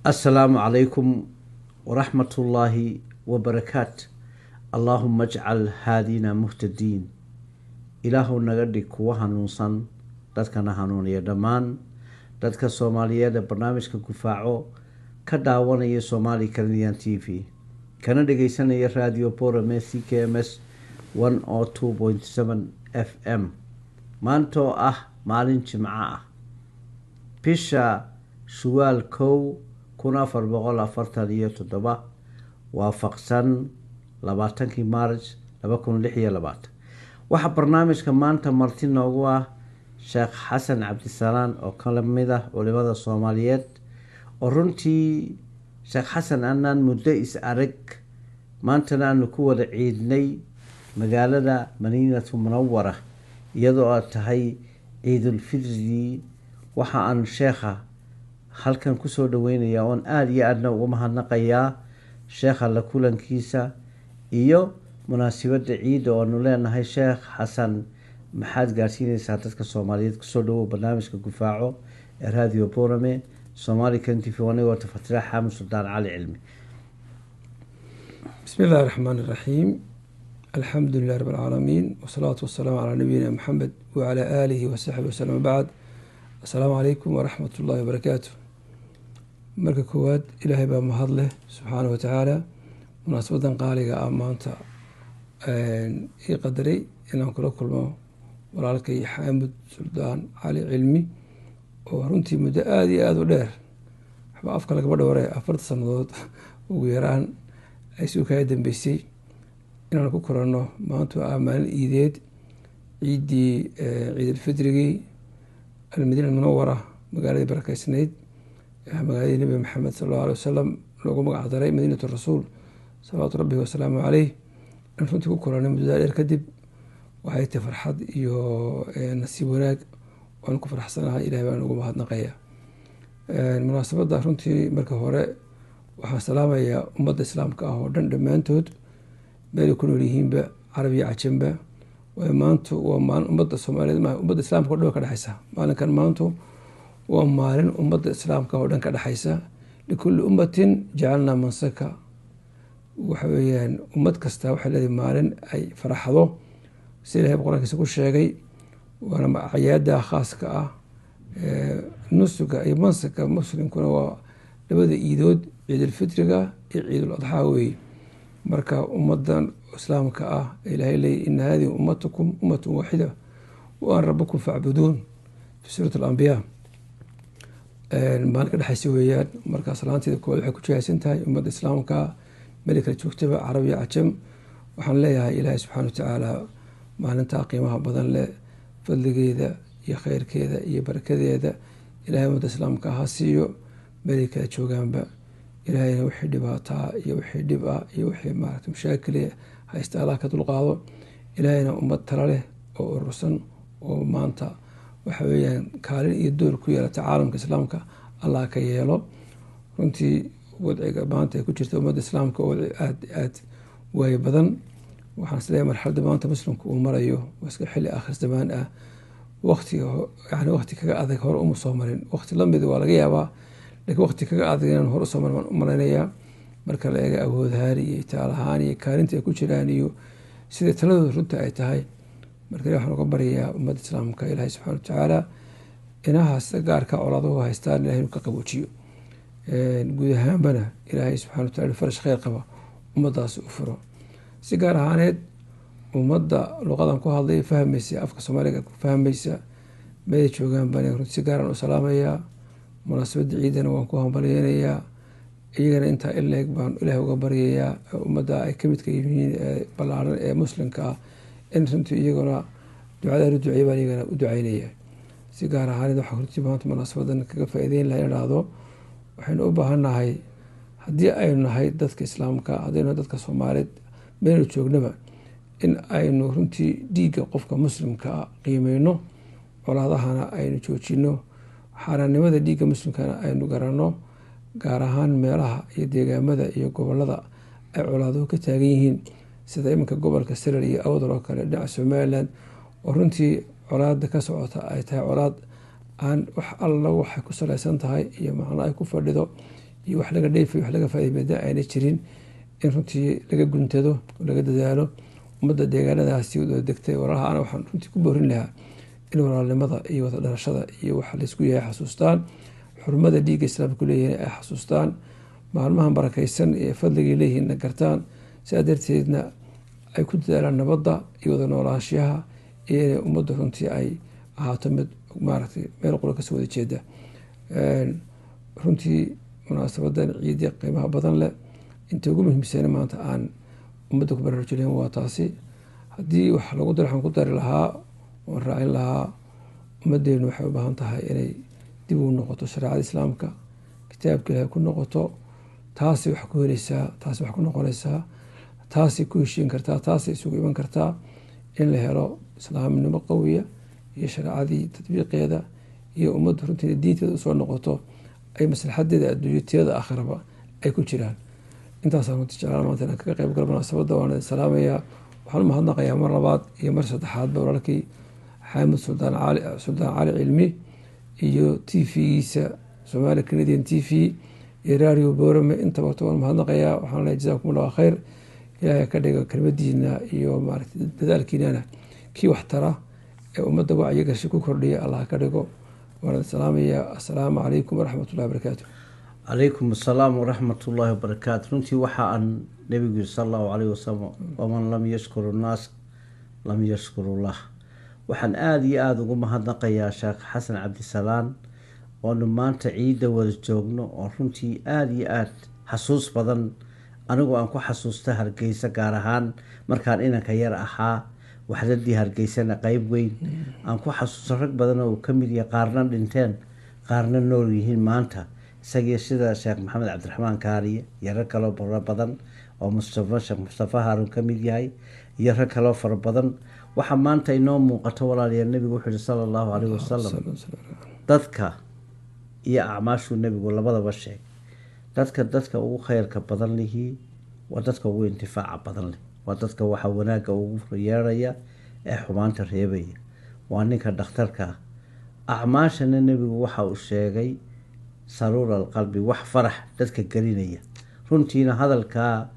السلام عليكم ورحمة الله وبركاته. اللهم اجعل هادينا مهتدين. إلهو نغدي كوا هنونسان دادك نهانونيا دمان دادك سوماليا برنامج كفاعو كداوانا سومالي كرنيان تي في كان دقيسانا راديو بورا ميسي كي ام اس 102.7 اف ام مانتو مالين جمعة بيشا شوال كو كنا فربغول أفرتانية تدبا وافقسان لباتنكي مارج لبكون لحية لبات waxa barnaamijka maanta marti noogu ah sheekh xasan cabdisalaan oo kala mid ah culimada Soomaaliyeed oo runtii sheekh xasan aanan muddo is arag maantana aanu ku wada ciidnay magaalada Madiinatu Munawwara iyadoo ay tahay ciidul fitri. waxa aan sheekha halkan ku soo dhaweynayaa oo aad iyo aadna ugu mahadnaqayaa sheekha la kulankiisa iyo munaasabada ciid oo aanu leenahay sheekh xasan maxaad gaarsiinaysaa dadka Soomaaliyeed ku soo dhawow barnaamijka gufaaco ee radio Borame Somali Kanti fi wani wata fatira Xamed Sultan Ali Cilmi. بسم الله الرحمن الرحيم الحمد لله رب العالمين والصلاة والسلام على نبينا محمد وعلى آله وصحبه وسلم. بعد السلام عليكم ورحمة الله وبركاته. marka koowaad ilaahay baa mahad leh subxaanahu wa tacaala munaasabadan qaaliga ah maanta ii qadaray inaan kula kulmo walaalkay Xamed Sultan Ali Cilmi oo runtii muddo aad iyo aad u dheer waxba afka lagaba dhowray 4 sanadood ugu yaraan ay soo kala dambeysay inaan ku kulanno maanta maalin ciideed ciidii ciidul fitrigi Madiina Munawwara magaalada barakaysnayd magaalada Nabi Maxamed sallallahu alayhi wasallam loogu magac daray Madiinatu Rasuul salawaatu rabbi wa salaamu alayhi. runtii ku kulanay muddo dheer kadib waxay tahay farxad iyo nasiib wanaag waan ku faraxsanahay. ilaahay baan ugu mahadnaqayaa munaasabada. runtii marka hore waxaan salaamayaa ummadda islaamka ah oo dhan dhammaantood meel ku nool yihiinba carabi iyo cajamba. maanta waa maalin ummadda Soomaaliyeed ummadda islaamka oo dhan ka dhaxaysa. maalinkan maanta waa maalin ummadda islaamka oo dhan ka dhaxaysa. likulli ummatin jacalnaa mansaka. waxa weeyaan ummad kasta waxay leedahay maalin ay faraxdo sida Ilaahay quraankiisa ku sheegay. waana ciyaada khaaska ah nusuga iyo mansaka muslimkuna waa labada ciidood ciidul fitriga iyo ciidul adha weey. marka ummadan islaamka ah Ilaahay leeyahay in hadhihi ummatukum ummatun waahida wa an rabbukum fa'budun fi suuratul anbiya. maalin ka dhaxaysa weeyaan. marka salaanteeda koowaad waxay ku jihaysan tahay ummadda islaamka ملك الجوكتبة عربي عجم. وحن ليها إلهي سبحانه وتعالى maalinta qiimaha badan leh fadligeeda iyo khayrkeeda iyo barakadeeda ilaahay ummadda islaamka ha siiyo meel kala joogaanba. ilaahayna wixii dhibaataa iyo wixii dhib ah iyo wixii maaragtay mashaakil haysta Allah ka dulqaado. ilaahayna ummad tala leh oo urursan oo maanta waxa weeyaan kaalin iyo door ku yeelata caalamka islaamka Allah ka yeelo. runtii wadciga maanta ku jirta ummadda islaamka oo aad way badan. waxaan isleeyahay marxaladda maanta muslimku uu marayo waa iska xilli aakhir zamaan ah. waqti kaga adag hore uma soo marin. waqti la mid waa laga yaabaa laakiin waqti kaga adag inaan hore soo marin u malaynayaa marka la eego awood ahaan iyo itaal ahaan iyo kaalinta ay ku jiraan iyo sida taladooda runta ay tahay. marka waxaan uga baryayaa ummadda islaamka ilaahay subxaanahu wa tacaala inahaas gaarka coladuhu haystaan ilaahay inuu ka qaboojiyo. guud ahaanbana ilaahay subxaanahu wa tacaala farash khayr qaba ummaddaas u furo. si gaar ahaaneed ummadda luqadan ku hadlay fahmaysa afka Soomaaliga ku fahmaysa meel joogaan baan runtii si gaar ah u salaamayaa. munaasabada ciidana waan ku hambalyeeyaa. iyagana inta ileeg baan ilaahay uga baryayaa ummadda ay ka mid ka yihiin ballaaran ee muslimka ah in runtii iyaguna ducada u duceeyay baan iyagana u duceynayaa. si gaar ahaaneed waxaan runtii maanta munaasabadan kaga faa'iideyn lahayn dhacdo waxaynu u baahanahay haddii aynu nahay dadka islaamka haddaynu dadka Soomaaliyeed meel joognaba in aynu runtii dhiigga qofka muslimka qiimeyno colaadahana aynu joojino xaaraannimada dhiigga muslimkana aynu garanno gaar ahaan meelaha iyo deegaamada iyo gobolada ay colaaduhu ka taagan yihiin sida iminka gobolka Saraar iyo Awdal oo kale dhinaca Somaliland oo runtii colaadda ka socota ay tahay colaad aan wax alla waxay ku saleysan tahay iyo macna ay ku fadhido iyo wax laga dheefay wax laga faa'iido ayna jirin in runtii laga guntado oo laga dadaalo ummadda deegaanadaasi oo degtay walaalaha ana waxaan runtii ku boorin lahaa in walaalnimada iyo wada dhalashada iyo waxa laysku yahay xasuustaan xurmada dhiigga islaamku leeyahay ay xasuustaan maalmahan barakaysan ee fadligay leeyihiinna gartaan sidaa darteedna ay ku dadaalaan nabadda iyo wada noolaanshaha iyo inay ummadda runtii ay ahaato mid maaragtay meel qura kasoo wada jeeda runtii munaasabadan ciidii qiimaha badan leh inta ugu muhiimsana maanta aan ummadda ku baraarujinayn waa taasi haddii wax lagu daro waxaan ku dari lahaa waan raacin lahaa ummaddeenu waxay u baahan tahay inay dib u noqoto shareecada islaamka kitaabka ilaahay ku noqoto taasay wax ku helaysaa taasay wax ku noqonaysaa taasay ku heshiin kartaa taasay isugu iman kartaa in la helo islaamnimo qawiya iyo shareecadii tadbiiqeeda iyo ummadda runtii diinteeda usoo noqoto ay maslaxadeeda adduunyo tiyada aakhiraba ay ku jiraan intaasaan runtii jeclaan maanta inaan kaga qayb galo munaasabadda waan idin salaamayaa waxaan u mahadnaqayaa mar labaad iyo mar saddexaadba walaalkii xaamid suldaan cali cilmi iyo t v-giisa Somali Canadian t v iyo radio Boorame intaba waan mahadnaqayaa waxaan leeyahay jazaakum allahu khayr ilaahay ka dhigo kelmadiina iyo maaragtay dadaalkiinana kii wax tara ee ummadda wacyiga ku kordhiya allah ka dhigo waan salaamayaa assalaamu calaykum waraxmatullahi wabarakaatu calaykum assalaam waraxmatullaahi wabarakaatu runtii waxa aan nabigu sallallahu calayhi wasallam waman lam yashkuru nnaas lam yashkuru llah waxaan aada iyo aada ugu mahadnaqayaa sheekh xasan cabdisalaan oonu maanta ciidda wada joogno oo runtii aada iyo aada xasuus badan anigu aan ku xasuusta hargeysa gaar ahaan markaan inanka yar ahaa waxdadii hargeysana qeyb weyn aan ku xasuusta rag badan oo uu ka mid yahay qaarna dhinteen qaarna nool yihiin maanta isagii sida sheekh maxamed cabdiraxmaan kaariye iyo rag kaloo fara badan oo sheekh mustafa haarun ka mid yahay iyo rag kaloo fara badan waxaa maanta inoo muuqato walaalayaal nebigu wuxuu yihi sala allahu calayhi wasalam dadka iyo acmaashuu nebigu labadaba sheeg dadka ugu khayrka badan lihii waa dadka ugu intifaaca badan leh waa dadka waxa wanaagga ugu yeerhaya ee xumaanta reebaya waa ninka dhakhtarka acmaashana nebigu waxa uu sheegay saruur alqalbi wax farax dadka gelinaya runtiina hadalkaa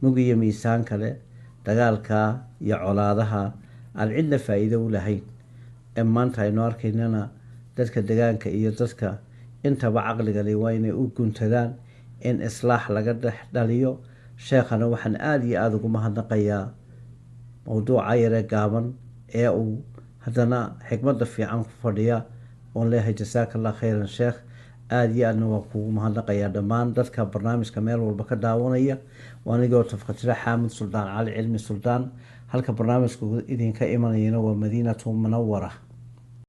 mugiyo miisaan kale dagaalkaa iyo colaadaha aan cidna faa-iido u lahayn ee maanta aynu arkaynana dadka degaanka iyo dadka intaba caqligale waa inay u guntadaan in islaax laga dhex dhaliyo sheekhana waxaan aada iyo aada ugu mahadnaqayaa mowduuca yaree gaaban ee uu haddana xikmadda fiican ku fadhiya oon leeyahay jasaaka allah khayran sheekh aada iyo aadna waan kugu mahadnaqayaa dhammaan dadka barnaamijka meel walba ka daawanaya anigoo tafkatira xaamid suldaan cali cilmi suldaan halka barnaamijku idinka imanayana waa madiinatu munawara